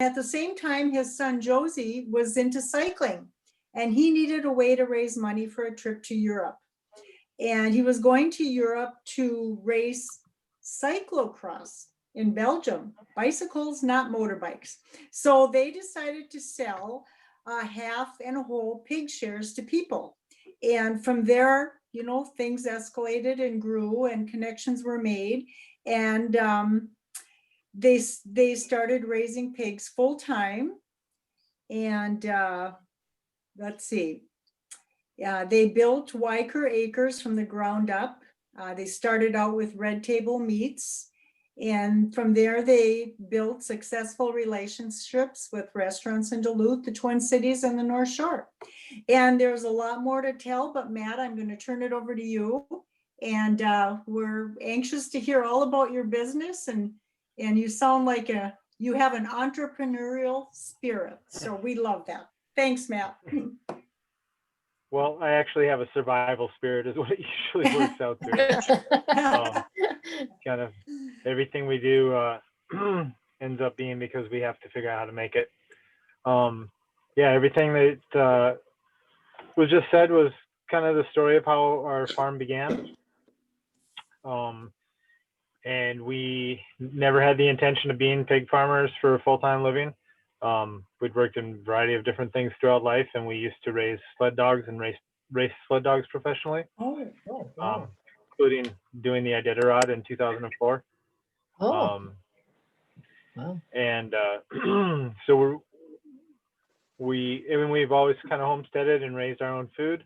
At the same time, his son Josie was into cycling, and he needed a way to raise money for a trip to Europe. And he was going to Europe to race cyclocross in Belgium, bicycles, not motorbikes. So they decided to sell half and whole pig shares to people. And from there, things escalated and grew and connections were made. And they started raising pigs full time. And let's see, they built Y-ker Acres from the ground up. They started out with red table meats. And from there, they built successful relationships with restaurants in Duluth, the Twin Cities, and the North Shore. And there's a lot more to tell, but Matt, I'm going to turn it over to you. And we're anxious to hear all about your business. And you sound like you have an entrepreneurial spirit. So we love that. Thanks, Matt. Well, I actually have a survival spirit is what it usually works out to. Kind of everything we do ends up being because we have to figure out how to make it. Yeah, everything that was just said was kind of the story of how our farm began. And we never had the intention of being pig farmers for a full-time living. We'd worked in a variety of different things throughout life, and we used to raise sled dogs and race sled dogs professionally, including doing the Iditarod in 2004. And so we've always kind of homesteaded and raised our own food.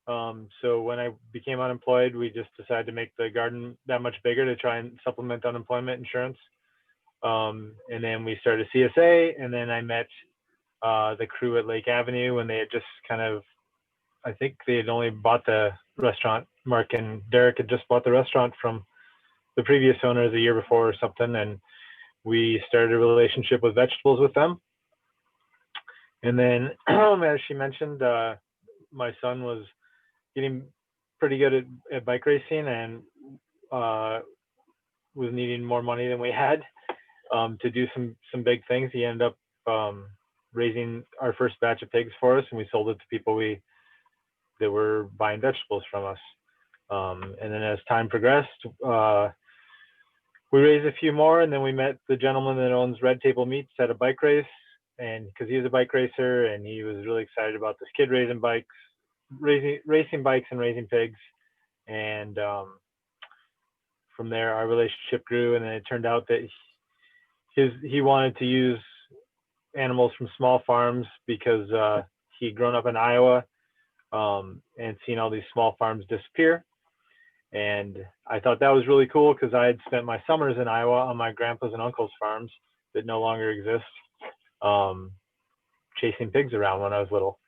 So when I became unemployed, we just decided to make the garden that much bigger to try and supplement unemployment insurance. And then we started CSA, and then I met the crew at Lake Avenue when they had just kind of, I think they had only bought the restaurant. Mark and Derek had just bought the restaurant from the previous owners a year before or something, and we started a relationship with vegetables with them. And then, as she mentioned, my son was getting pretty good at bike racing and was needing more money than we had to do some big things. He ended up raising our first batch of pigs for us, and we sold it to people that were buying vegetables from us. And then as time progressed, we raised a few more, and then we met the gentleman that owns Red Table Meats at a bike race, and because he was a bike racer, and he was really excited about this kid racing bikes and raising pigs. And from there, our relationship grew, and then it turned out that he wanted to use animals from small farms because he'd grown up in Iowa and seen all these small farms disappear. And I thought that was really cool because I had spent my summers in Iowa on my grandpa's and uncle's farms that no longer exist, chasing pigs around when I was little.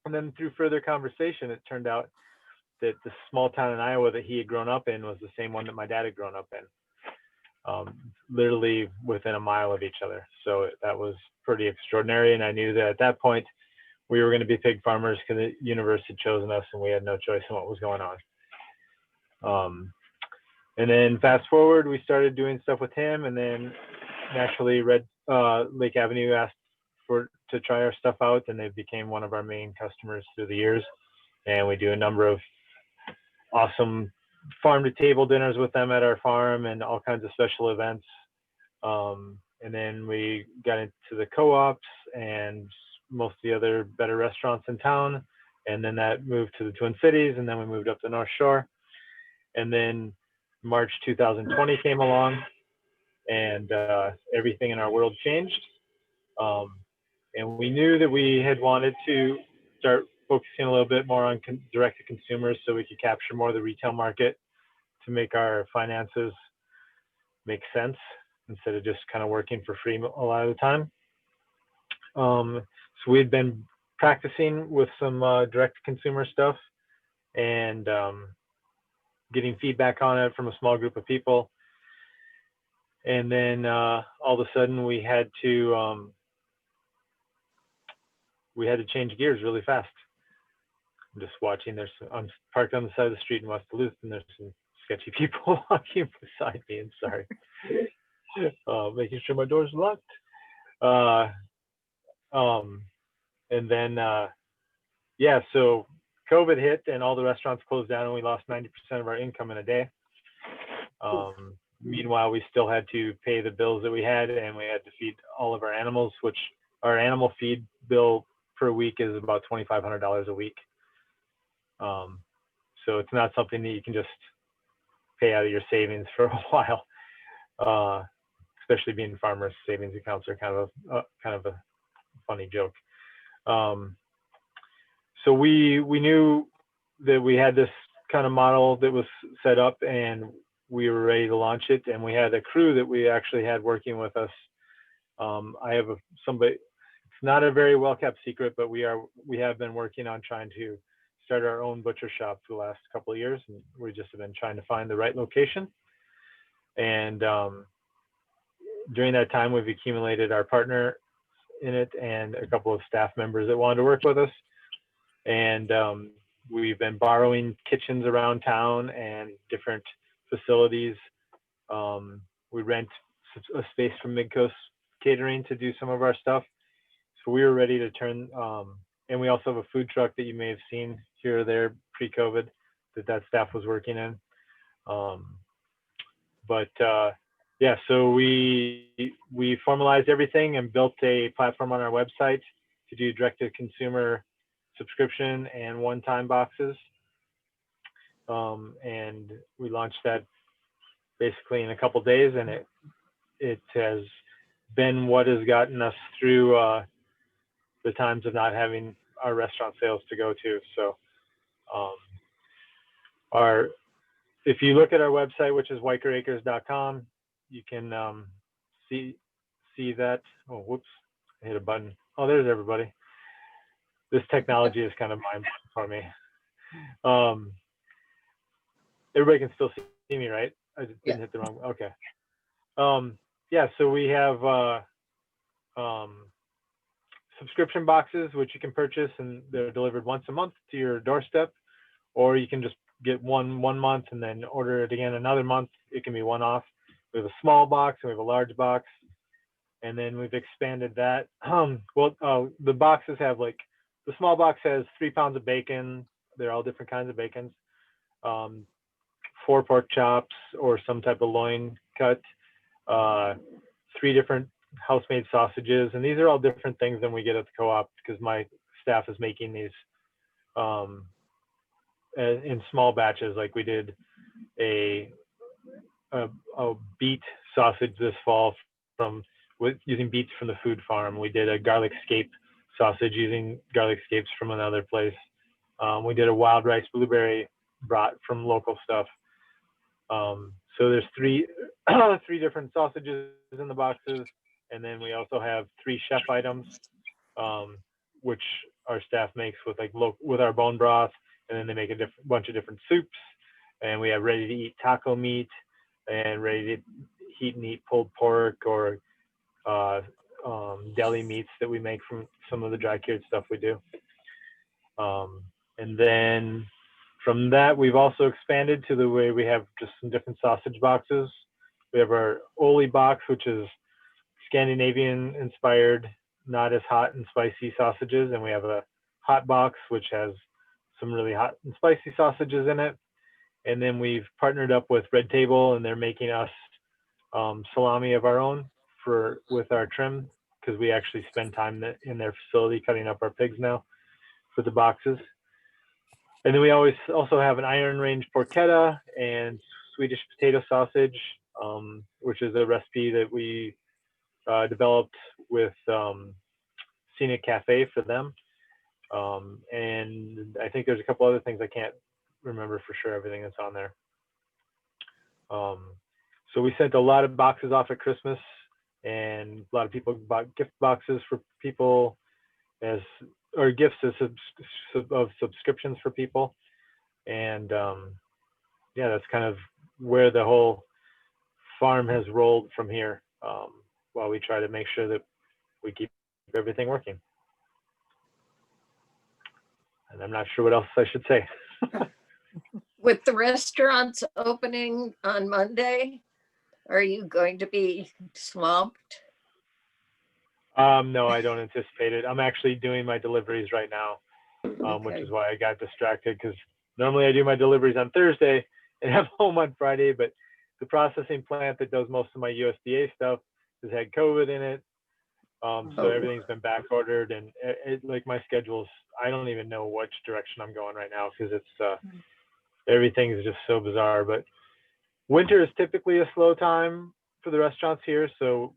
And then through further conversation, it turned out that the small town in Iowa that he had grown up in was the same one that my dad had grown up in, literally within a mile of each other. So that was pretty extraordinary. And I knew that at that point, we were going to be pig farmers because the universe had chosen us and we had no choice in what was going on. And then fast forward, we started doing stuff with him, and then naturally Lake Avenue asked to try our stuff out, and they became one of our main customers through the years. And we do a number of awesome farm to table dinners with them at our farm and all kinds of special events. And then we got into the co-ops and most of the other better restaurants in town. And then that moved to the Twin Cities, and then we moved up the North Shore. And then March 2020 came along, and everything in our world changed. And we knew that we had wanted to start focusing a little bit more on direct to consumers so we could capture more of the retail market to make our finances make sense instead of just kind of working for free a lot of the time. So we'd been practicing with some direct to consumer stuff and getting feedback on it from a small group of people. And then all of a sudden we had to change gears really fast. I'm just watching, I'm parked on the side of the street in West Duluth, and there's some sketchy people walking beside me, and sorry. making sure my door's locked. And then, yeah, so COVID hit and all the restaurants closed down and we lost 90% of our income in a day. Meanwhile, we still had to pay the bills that we had and we had to feed all of our animals, which our animal feed bill per week is about $2,500 a week. So it's not something that you can just pay out of your savings for a while. Especially being farmers, savings accounts are kind of a funny joke. So we knew that we had this kind of model that was set up and we were ready to launch it. And we had a crew that we actually had working with us. I have somebody, it's not a very well-kept secret, but we have been working on trying to start our own butcher shop for the last couple of years. And we just have been trying to find the right location. And during that time, we've accumulated our partner in it and a couple of staff members that wanted to work with us. And we've been borrowing kitchens around town and different facilities. We rent a space from Midcoast Catering to do some of our stuff. So we were ready to turn, and we also have a food truck that you may have seen here or there pre-COVID that staff was working in. Yeah, so we formalized everything and built a platform on our website to do direct-to-consumer subscription and one-time boxes. And we launched that basically in a couple days, and it has been what has gotten us through the times of not having our restaurant sales to go to. So if you look at our website, which is Y-keracres.com, you can see that. Oh, whoops, I hit a button. Oh, there's everybody. This technology is kind of mind-blowing for me. Everybody can still see me, right? I just didn't hit the wrong. Okay. Yeah, so we have subscription boxes, which you can purchase, and they're delivered once a month to your doorstep, or you can just get one month and then order it again another month. It can be one-off. We have a small box and we have a large box, and then we've expanded that. The boxes have the small box has 3 pounds of bacon. They're all different kinds of bacons. 4 pork chops or some type of loin cut, 3 different house-made sausages, and these are all different things than we get at the co-op because my staff is making these in small batches. Like we did a beet sausage this fall using beets from the food farm. We did a garlic scape sausage using garlic scapes from another place. We did a wild rice blueberry brat from local stuff. So there's 3 different sausages in the boxes, and then we also have 3 chef items, which our staff makes with our bone broth, and then they make a bunch of different soups, and we have ready-to-eat taco meat and ready-to-heat and eat pulled pork or deli meats that we make from some of the dry cured stuff we do. And then from that, we've also expanded to the way we have just some different sausage boxes. We have our Oli box, which is Scandinavian inspired, not as hot and spicy sausages. And we have a hot box, which has some really hot and spicy sausages in it. And then we've partnered up with Red Table, and they're making us salami of our own with our trim, because we actually spend time in their facility cutting up our pigs now for the boxes. And then we also have an iron range porchetta and Swedish potato sausage, which is a recipe that we developed with Scenic Cafe for them. And I think there's a couple other things I can't remember for sure, everything that's on there. So we sent a lot of boxes off at Christmas, and a lot of people bought gift boxes for people or gifts of subscriptions for people. And yeah, that's kind of where the whole farm has rolled from here, while we try to make sure that we keep everything working. And I'm not sure what else I should say. With the restaurants opening on Monday, Are you going to be swamped? No, I don't anticipate it. I'm actually doing my deliveries right now, which Okay. is why I got distracted, because normally I do my deliveries on Thursday and have home on Friday, but the processing plant that does most of my USDA stuff has had COVID in it. So Oh. everything's been back ordered, and like my schedule's, I don't even know which direction I'm going right now, because it's everything is just so bizarre. But winter is typically a slow time for the restaurants here, so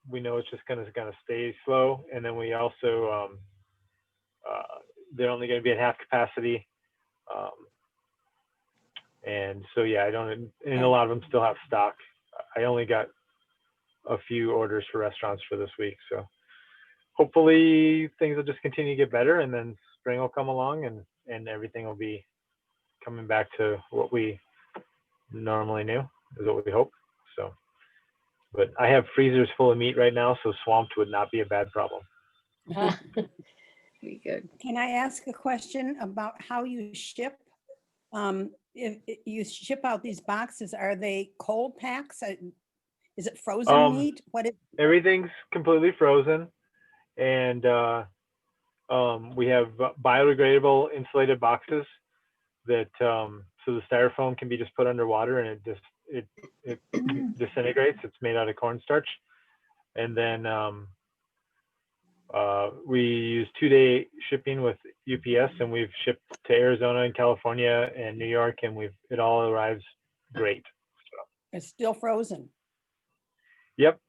we know it's just gonna stay slow. And then we also they're only going to be at half capacity, and so yeah, I don't, and a lot of them still have stock. I only got a few orders for restaurants for this week, so hopefully things will just continue to get better, and then spring will come along, and everything will be coming back to what we normally knew, is what we hope. So, but I have freezers full of meat right now, so swamped would not be a bad problem. Be good. Can I ask a question about how you ship? If you ship out these boxes, are they cold packs? Is it frozen meat? What is? Everything's completely frozen, and we have biodegradable insulated boxes that so the styrofoam can be just put underwater, and it disintegrates. It's made out of cornstarch, and then we use 2-day shipping with UPS, and we've shipped to Arizona and California and New York, and it all arrives great. So. It's still frozen. Yep.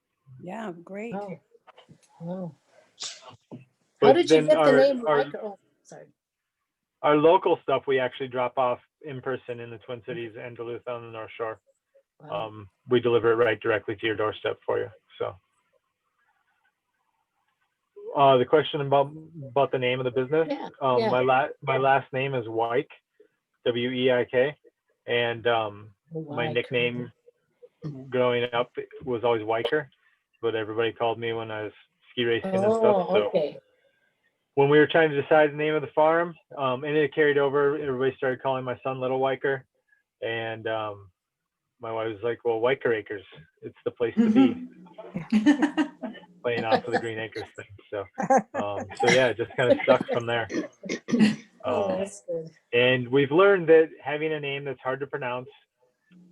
Yeah, great. Oh. Wow. But How did you then get the name Y-ker? Oh, sorry. our local stuff we actually drop off in person in the Twin Cities and Duluth on the North Shore. Wow. We deliver it right directly to your doorstep for you. So the question about the name of the business, Yeah, my last name is Weik, W-E-I-K, and my Y-ker. nickname growing up was always Y-ker, but everybody called me when I was ski racing and stuff. Oh, So okay. when we were trying to decide the name of the farm, and it carried over, everybody started calling my son Little Y-ker, and my wife was like, "Well, Y-ker Acres, it's the place to be," playing off of the Green Acres thing. So yeah, it just kind of stuck from there. Oh, that's good. And we've learned that having a name that's hard to pronounce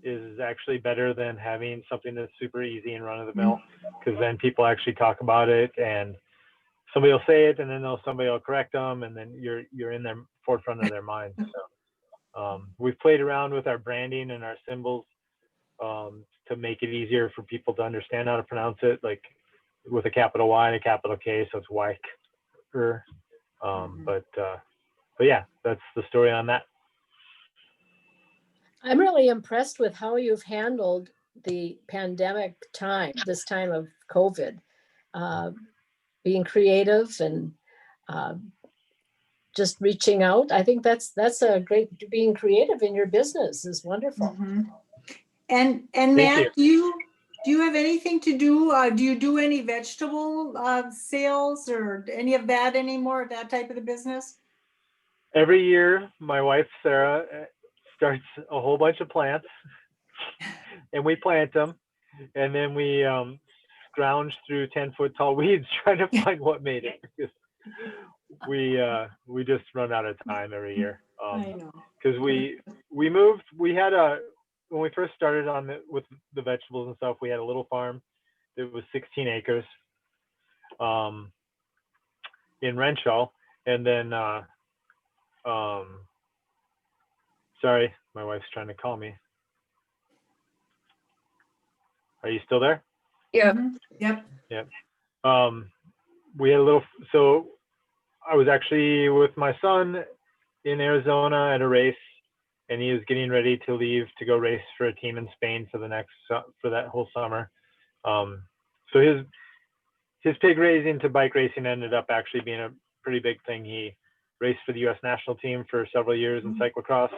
is actually better than having something that's super easy and run of the mill, because then people actually talk about it, and somebody will say it, and then somebody will correct them, and then you're in their forefront of their mind. So we've played around with our branding and our symbols to make it easier for people to understand how to pronounce it, like with a capital Y and a capital K, so it's Y-ker. But yeah, that's the story on that. I'm really impressed with how you've handled the pandemic time, this time of COVID, being creative and just reaching out. I think that's a great, being creative in your business is wonderful. And Matt, do you have anything to do? Do you do any vegetable sales or any of that anymore? That type of the business? Every year, my wife Sarah starts a whole bunch of plants, and we plant them, and then we scrounge through 10-foot tall weeds trying to find what made it. Because we just run out of time every year. I know. Because we moved. We had when we first started with the vegetables and stuff, we had a little farm. It was 16 acres in Renshaw, and then sorry, my wife's trying to call me. Are you still there? Yeah. Yep. Yep. We had a little, so I was actually with my son in Arizona at a race, and he was getting ready to leave to go race for a team in Spain for that whole summer. So his pig raising to bike racing ended up actually being a pretty big thing. He raced for the U.S. national team for several years in cyclocross,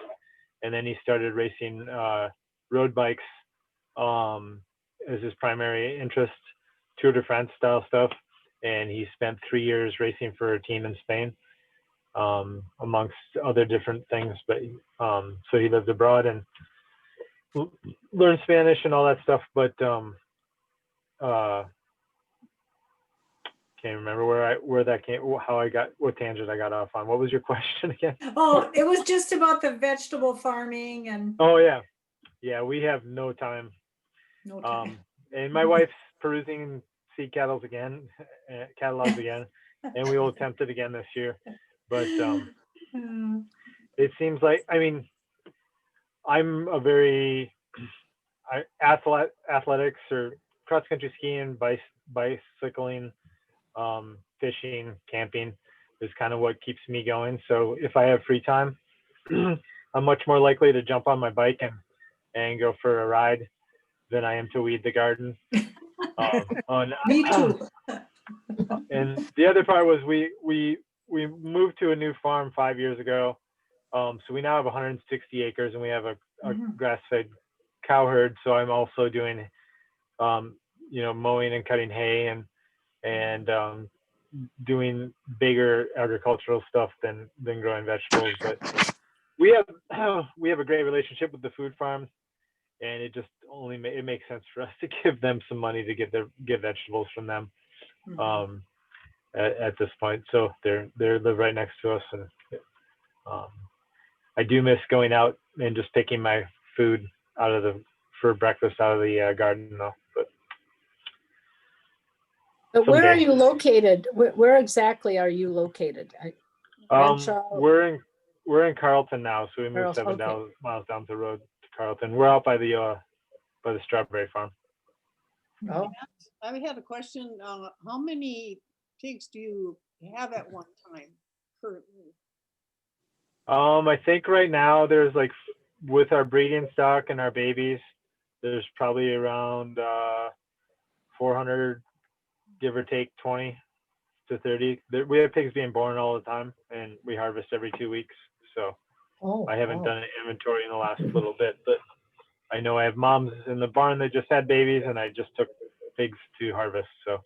and then he started racing road bikes as his primary interest, Tour de France style stuff. And he spent 3 years racing for a team in Spain, amongst other different things. But so he lived abroad, and learn Spanish and all that stuff, but can't remember where that came, what tangent I got off on. What was your question again? Oh, it was just about the vegetable farming and Oh yeah, we have no time. no time. And my wife's perusing seed catalogs again, and we will attempt it again this year. But it seems like, I mean, I'm a very athletics or cross country skiing, bicycling, fishing, camping is kind of what keeps me going. So if I have free time, I'm much more likely to jump on my bike and go for a ride than I am to weed the garden. Me too. And the other part was we moved to a new farm 5 years ago. So we now have 160 acres and we have a grass-fed cow herd. So I'm also doing, mowing and cutting hay and doing bigger agricultural stuff than growing vegetables. But we have a great relationship with the food farm, and it just it makes sense for us to give them some money to get vegetables from them at this point. So they live right next to us, and I do miss going out and just picking my food for breakfast out of the garden though. But where are someday. you located? Where exactly are you located? Grand Charles? We're in Carlton now, so we moved Carlton, 7 okay. miles down the road to Carlton. We're out by the strawberry farm. Oh, I had a question. How many pigs do you have at one time currently? I think right now there's like, with our breeding stock and our babies, there's probably around 400, give or take 20 to 30. We have pigs being born all the time, and we harvest every 2 weeks. So I haven't done an inventory in the last little bit, but I know I have moms in the barn that just had babies, and I just took pigs to harvest. So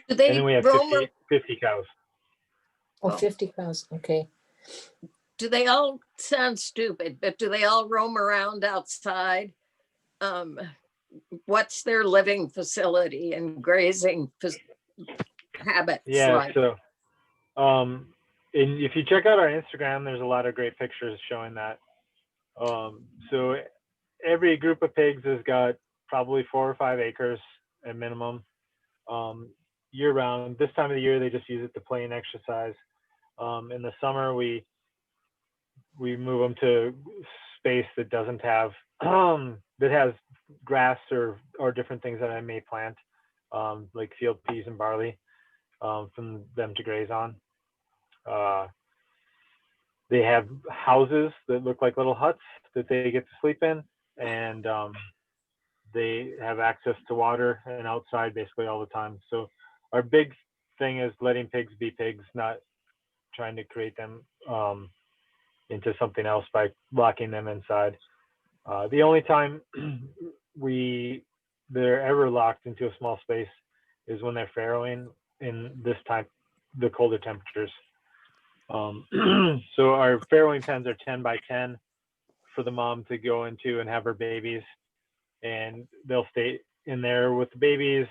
Do they and then we have roam? 50 cows. Oh, 50 cows. Okay. Do they all sound stupid? But do they all roam around outside? What's their living facility and grazing habits Yeah. like? So, and if you check out our Instagram, there's a lot of great pictures showing that. So every group of pigs has got probably 4 or 5 acres at minimum, year round. This time of the year, they just use it to play and exercise. In the summer, we move them to space that doesn't have, that has grass or different things that I may plant, like field peas and barley, for them to graze on. They have houses that look like little huts that they get to sleep in, and they have access to water and outside basically all the time. So our big thing is letting pigs be pigs, not trying to create them into something else by locking them inside. The only time they're ever locked into a small space is when they're farrowing in the colder temperatures. So our farrowing pens are 10 by 10 for the mom to go into and have her babies, and they'll stay in there with the babies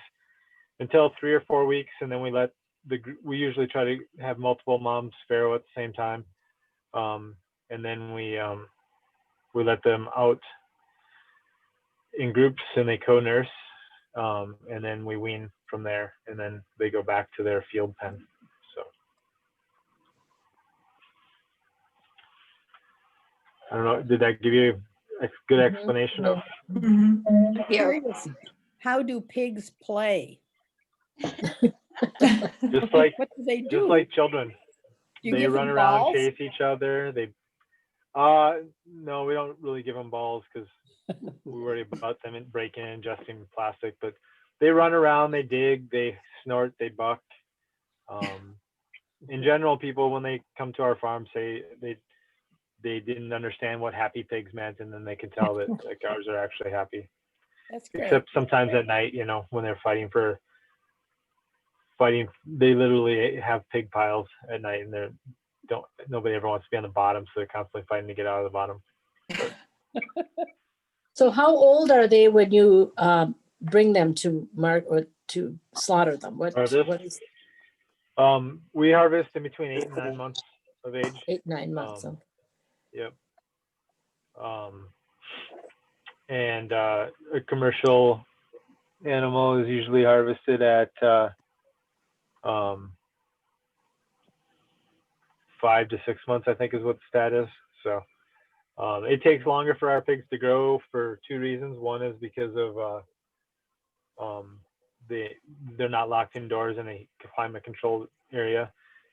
until 3 or 4 weeks, and then we usually try to have multiple moms farrow at the same time, and then we let them out in groups and they co-nurse, and then we wean from there, and then they go back to their field pen. So I don't know, did that give you a good explanation of? Mhm. Yeah. Curious, how do pigs play? Just like What do they do? just like children, Do you they give run them around, balls? chase each other. No, we don't really give them balls because we worry about them breaking and ingesting plastic. But they run around, they dig, they snort, they buck. In general, people when they come to our farm say they didn't understand what happy pigs meant, and then they can tell that like ours are actually happy. That's great. Except sometimes at night, when they're fighting, they literally have pig piles at night, and nobody ever wants to be on the bottom, so they're constantly fighting to get out of the bottom. So how old are they when you bring them to mark or to slaughter them? What is We harvest in between 8 and 9 months of age. 8, 9 months? Um, Okay. Yep. And a commercial animal is usually harvested at 5 to 6 months, I think is what the stat is. So it takes longer for our pigs to grow for 2 reasons. One is because of they're not locked indoors in a climate controlled area,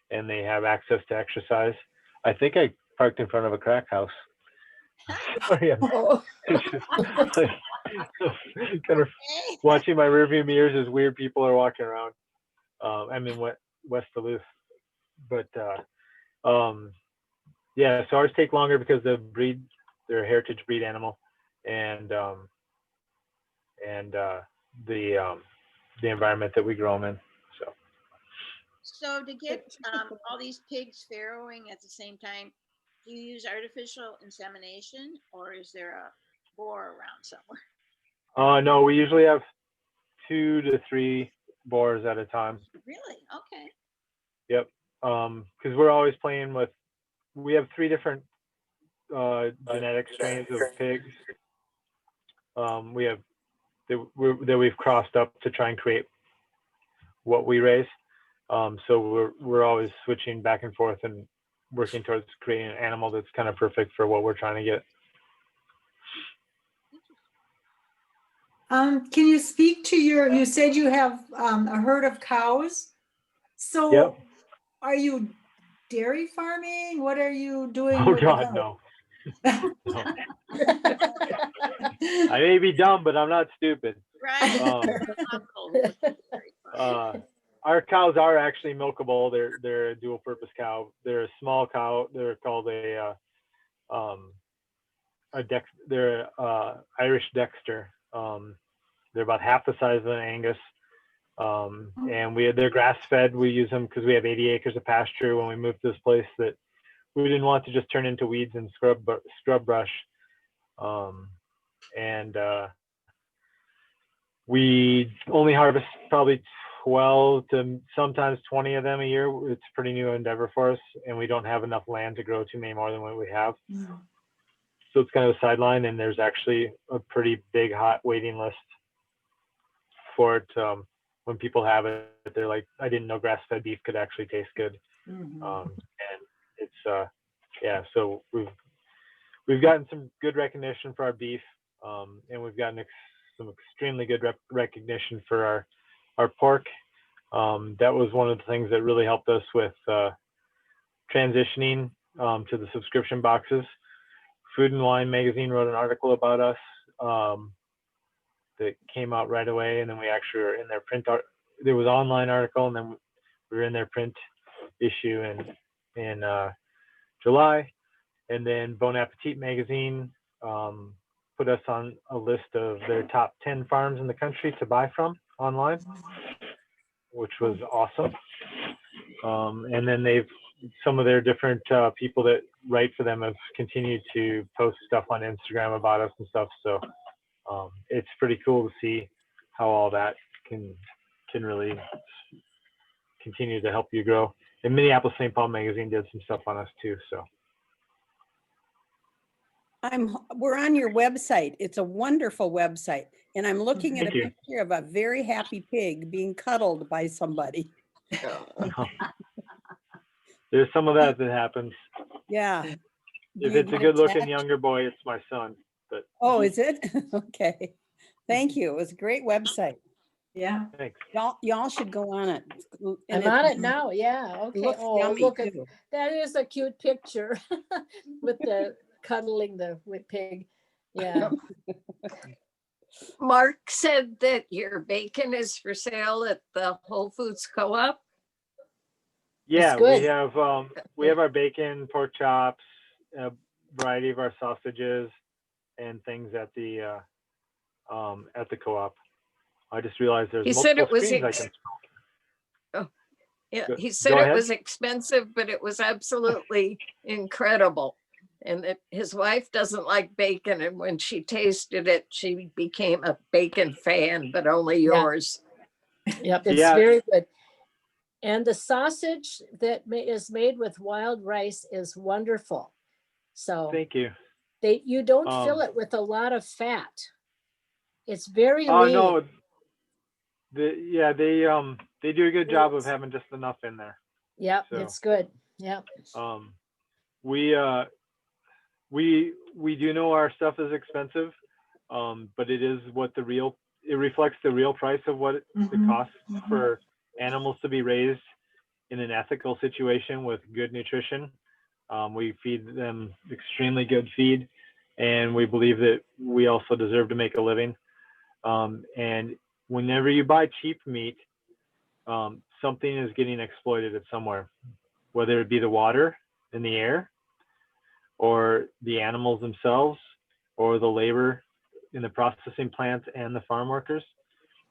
and they have access to exercise. I think I parked in front of a crack house. Sorry, I'm Oh, kind of watching my rearview mirrors as weird people are walking around. I'm in West Duluth, but yeah, so ours take longer because they're a heritage breed animal, and the environment that we grow them in. So to get all these pigs farrowing at the same time, do you use artificial insemination, or is there a boar around somewhere? No, we usually have 2 to 3 boars at a time. Really? Okay. Yep. Because we're always playing with. We have 3 different genetic strains of pigs. We have that we've crossed up to try and create what we raise. So we're always switching back and forth and working towards creating an animal that's kind of perfect for what we're trying to get. Can you speak to you said you have a herd of cows. So Yep. are you dairy farming? What are you doing? Oh with the God, cows? no. No. I may be dumb, but I'm not stupid. Right. Our cows are actually milkable. They're a dual purpose cow. They're a small cow. They're called they're Irish Dexter. They're about half the size of an Angus. And they're grass fed. We use them because we have 80 acres of pasture when we moved to this place that we didn't want to just turn into weeds and scrub brush. We only harvest probably 12 to sometimes 20 of them a year. It's a pretty new endeavor for us, and we don't have enough land to grow too many more than what we have. So it's kind of a sideline, and there's actually a pretty big hot waiting list for it. When people have it, they're like, I didn't know grass-fed beef could actually taste good. And it's yeah, so we've gotten some good recognition for our beef, and we've gotten some extremely good recognition for our pork. That was one of the things that really helped us with transitioning to the subscription boxes. Food and Wine magazine wrote an article about us that came out right away, and then we actually were in their print there was an online article, and then we were in their print issue in July. And then Bon Appetit magazine put us on a list of their top 10 farms in the country to buy from online, which was awesome. And then some of their different people that write for them have continued to post stuff on Instagram about us and stuff. So it's pretty cool to see how all that can really continue to help you grow. And Minneapolis St. Paul magazine did some stuff on us too. So we're on your website. It's a wonderful website. And I'm looking at Thank a you. picture of a very happy pig being cuddled by somebody. there's some of that happens. Yeah. If You it's a get good looking attacked? younger boy, it's my son. But Oh, is it? Okay. Thank you. It was a great website. Yeah. thanks. Y'all should go on it. And I'm on it now. Yeah. Okay. looks Oh, yummy, look at too. that is a cute picture with the cuddling with pig. Yeah. Mark said that your bacon is for sale at the Whole Foods Co-op. Yeah, good. we have our bacon, pork chops, a variety of our sausages, and things at the co-op. I just realized there's He multiple said it was screens I can. Yeah, Go- he go said it ahead. was expensive, but it was absolutely incredible. And that his wife doesn't like bacon, and when she tasted it, she became a bacon fan, but only Yeah. yours. Yep, it's Yeah. very good. And the sausage that is made with wild rice is wonderful. So Thank you. you don't fill Um, it with a lot of fat. It's very Oh lean. no, they do a good job of having just enough in there. Yep, So, it's good. Yep. We we do know our stuff is expensive, but it is what it reflects the real price of what it costs for animals to be raised in an ethical situation with good nutrition. We feed them extremely good feed, and we believe that we also deserve to make a living. And whenever you buy cheap meat, something is getting exploited at somewhere, whether it be the water and the air, or the animals themselves, or the labor in the processing plants and the farm workers.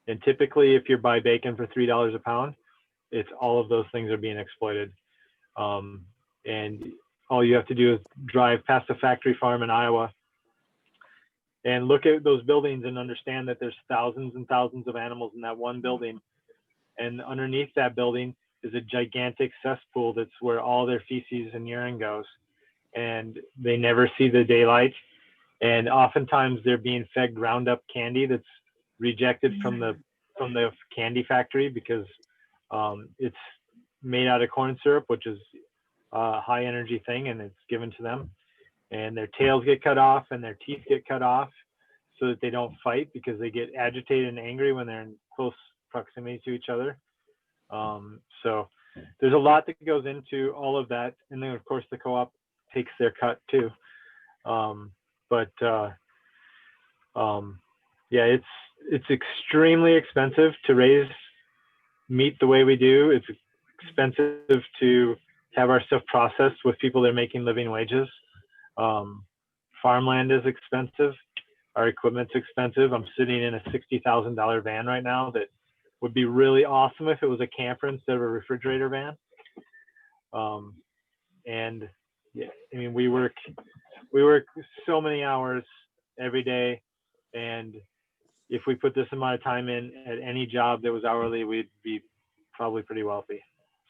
And typically, if you buy bacon for $3 a pound, it's all of those things are being exploited. And all you have to do is drive past a factory farm in Iowa and look at those buildings and understand that there's thousands and thousands of animals in that one building. And underneath that building is a gigantic cesspool that's where all their feces and urine goes. And they never see the daylight. And oftentimes they're being fed ground up candy that's rejected from the candy factory because it's made out of corn syrup, which is a high energy thing, and it's given to them. And their tails get cut off and their teeth get cut off so that they don't fight, because they get agitated and angry when they're in close proximity to each other. So there's a lot that goes into all of that. And then of course the co-op takes their cut too. Yeah, it's extremely expensive to raise meat the way we do. It's expensive to have our stuff processed with people that are making living wages. Farmland is expensive. Our equipment's expensive. I'm sitting in a $60,000 van right now that would be really awesome if it was a camper instead of a refrigerator van. And yeah, I mean, we work so many hours every day, and if we put this amount of time in at any job that was hourly, we'd be probably pretty wealthy.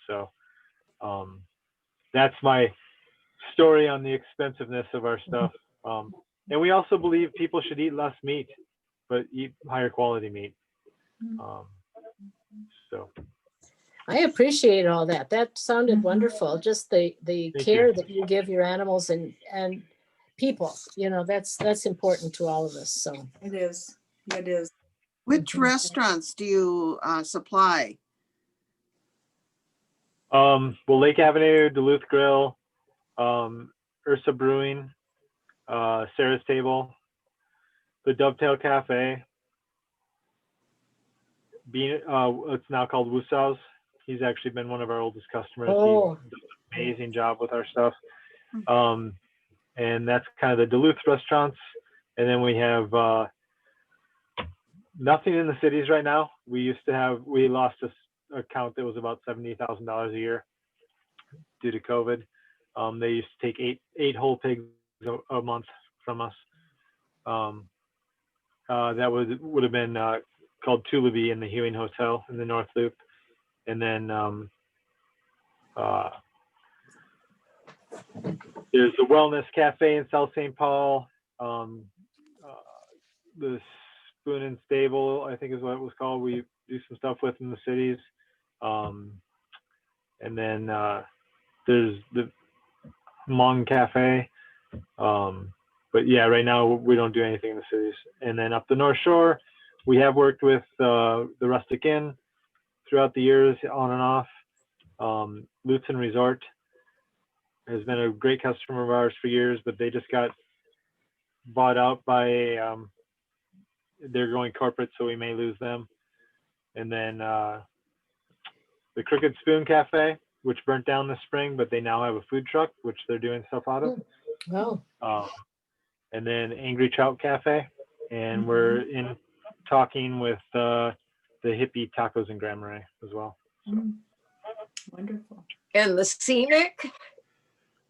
So that's my story on the expensiveness of our stuff. And we also believe people should eat less meat, but eat higher quality meat. So I appreciate all that. That sounded wonderful. Just the Thank care you. that you give your animals and people, that's important to all of us. So It is. It is. Which restaurants do you supply? Well, Lake Avenue, Duluth Grill, Ursa Brewing, Sarah's Table, the Dovetail Cafe, it's now called Wusau's. He's actually been one of our oldest customers. Oh. He does an amazing job with our stuff. And that's kind of the Duluth restaurants. And then we have nothing in the cities right now. We lost a count that was about $70,000 a year due to COVID. They used to take eight whole pigs a month from us. That would have been called Tulaby in the Hewing Hotel in the North Loop. And then there's the Wellness Cafe in South St. Paul. The Spoon and Stable, I think is what it was called. We do some stuff with in the cities. And then there's the Hmong Cafe. But yeah, right now we don't do anything in the cities. And then up the North Shore, we have worked with the Rustic Inn throughout the years, on and off. Lutzen Resort has been a great customer of ours for years, but they just got bought out by they're going corporate, so we may lose them. And then the Crooked Spoon Cafe, which burnt down this spring, but they now have a food truck, which they're doing stuff out of. Oh. And then Angry Trout Cafe, and we're in talking with the Hippie Tacos in Grand Marais as well. So. Wonderful. And the scenic,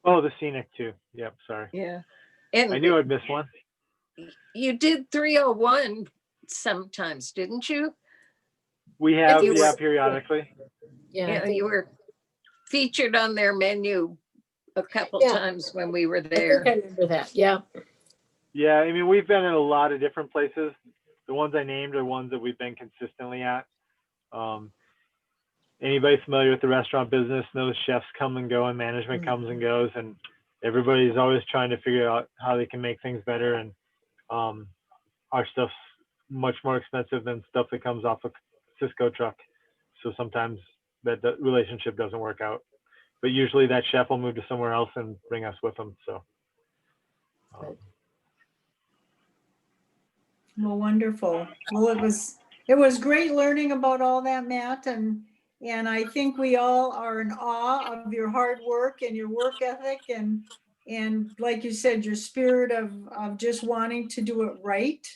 Oh, the scenic too. Yep, sorry. yeah. I And knew I'd miss one. you did 301 sometimes, didn't you? We have, you yeah, were- periodically. Yeah, I Yeah, think- you were featured on their menu a couple Yeah. times when we were I think there. I remember that. Yeah. Yeah, I mean, we've been in a lot of different places. The ones I named are ones that we've been consistently at. Anybody familiar with the restaurant business knows chefs come and go and management comes and goes, and everybody's always trying to figure out how they can make things better. And our stuff's much more expensive than stuff that comes off a Cisco truck. So sometimes that relationship doesn't work out. But usually that chef will move to somewhere else and bring us with them. So. Well, wonderful. Well, it was great learning about all that, Matt, and I think we all are in awe of your hard work and your work ethic and like you said, your spirit of just wanting to do it right.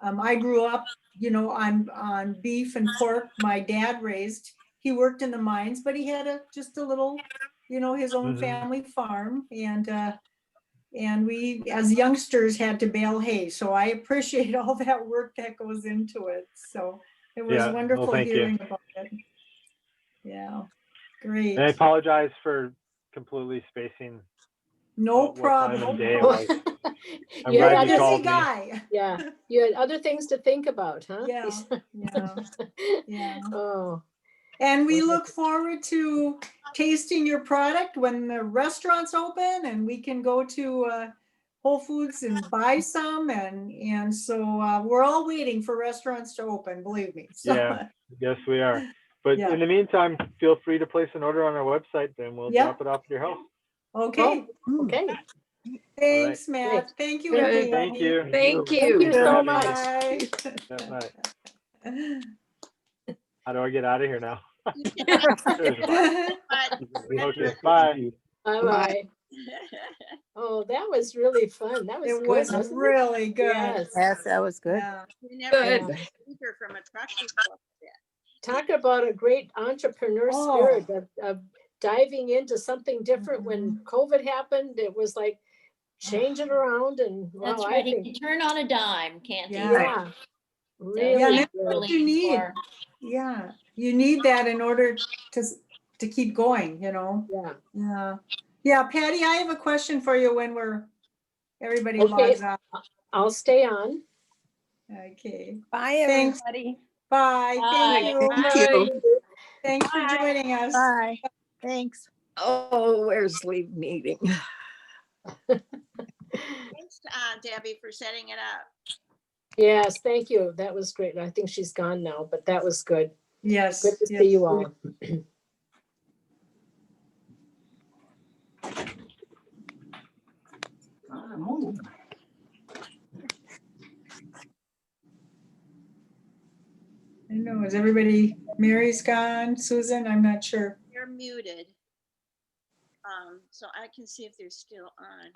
I grew up, on beef and pork. My dad raised. He worked in the mines, but he had just a little, his own Mhm. family farm, and we, as youngsters, had to bale hay. So I appreciate all that work that goes into it. So it was Yeah, well, wonderful thank you. hearing about it. Yeah, great. And I apologize for completely spacing No what time of problem. day it was. I'm You had glad you other- Busy called me. guy. Yeah, you had other things to think about, huh? Yeah, yeah, yeah. Oh, And we Wonderful. look forward to tasting your product when the restaurants open and we can go to Whole Foods and buy some. And so we're all waiting for restaurants to open, believe me. So, Yeah. Yes, we are. But Yeah. in the meantime, feel free to place an order on our website, then we'll Yep. drop it off at your house. Okay. okay. Thanks, Matt. Thank you, Good. everybody. Thank you. Thank Thank you. you so having me. much. Bye. Yeah, right. How do I get out of here now? But Okay, bye. Bye-bye. Oh, that was really fun. That was It good, was wasn't it? really good. Yes. Yes, that was good. Yeah. you never Good. had a speaker from a truck before. Talk about a great entrepreneur Oh. spirit of diving into something different. When COVID happened, it was like change it around and wow, That's I right. think, You turn on a dime, can't you? Yeah. yeah, So really, Yeah, that's that's really. what you need. for- Yeah, you need that in order to keep going, Yeah. Yeah. Yeah, Patty, I have a question for you when everybody Okay. logs on. I'll stay on. Okay, Bye, Thanks. everybody. bye. Thank Bye. you. Thank Bye. Thanks for joining us. Bye. Thanks. Oh, where's leave meeting? Thanks, Debbie, for setting it up. Yes, thank you. That was great. I think she's gone now, but that was good. Yes. Good to yes. see you all. I know, is everybody, Mary's gone, Susan, I'm not sure. They're muted. So I can see if they're still on.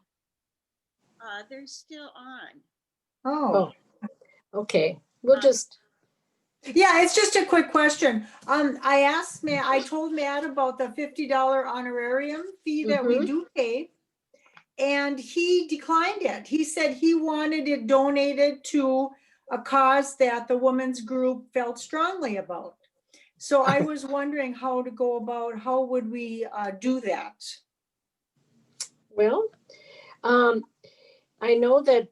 They're still on. Oh, Okay, we'll just, yeah, it's just a quick question. I told Matt about the $50 honorarium fee that we Mhm. do pay. And he declined it. He said he wanted it donated to a cause that the women's group felt strongly about. So I was wondering how would we do that? well, I know that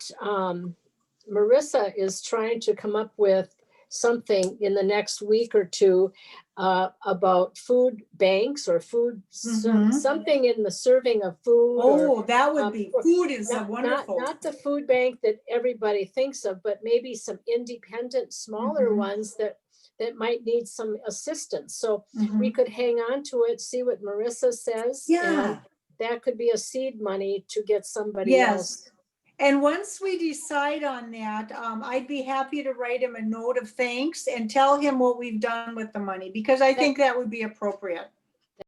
Marissa is trying to come up with something in the next week or two about food banks or food, Mhm. something in the serving of food. Or Oh, that would be, food is a not, wonderful. not the food bank that everybody thinks of, but maybe some independent, smaller Mhm. ones that might need some assistance. So Mhm. we could hang on to it, see what Marissa says. and Yeah, that could be a seed money to get somebody yes. else. And once we decide on that, I'd be happy to write him a note of thanks and tell him what we've done with the money, because I think that would be appropriate.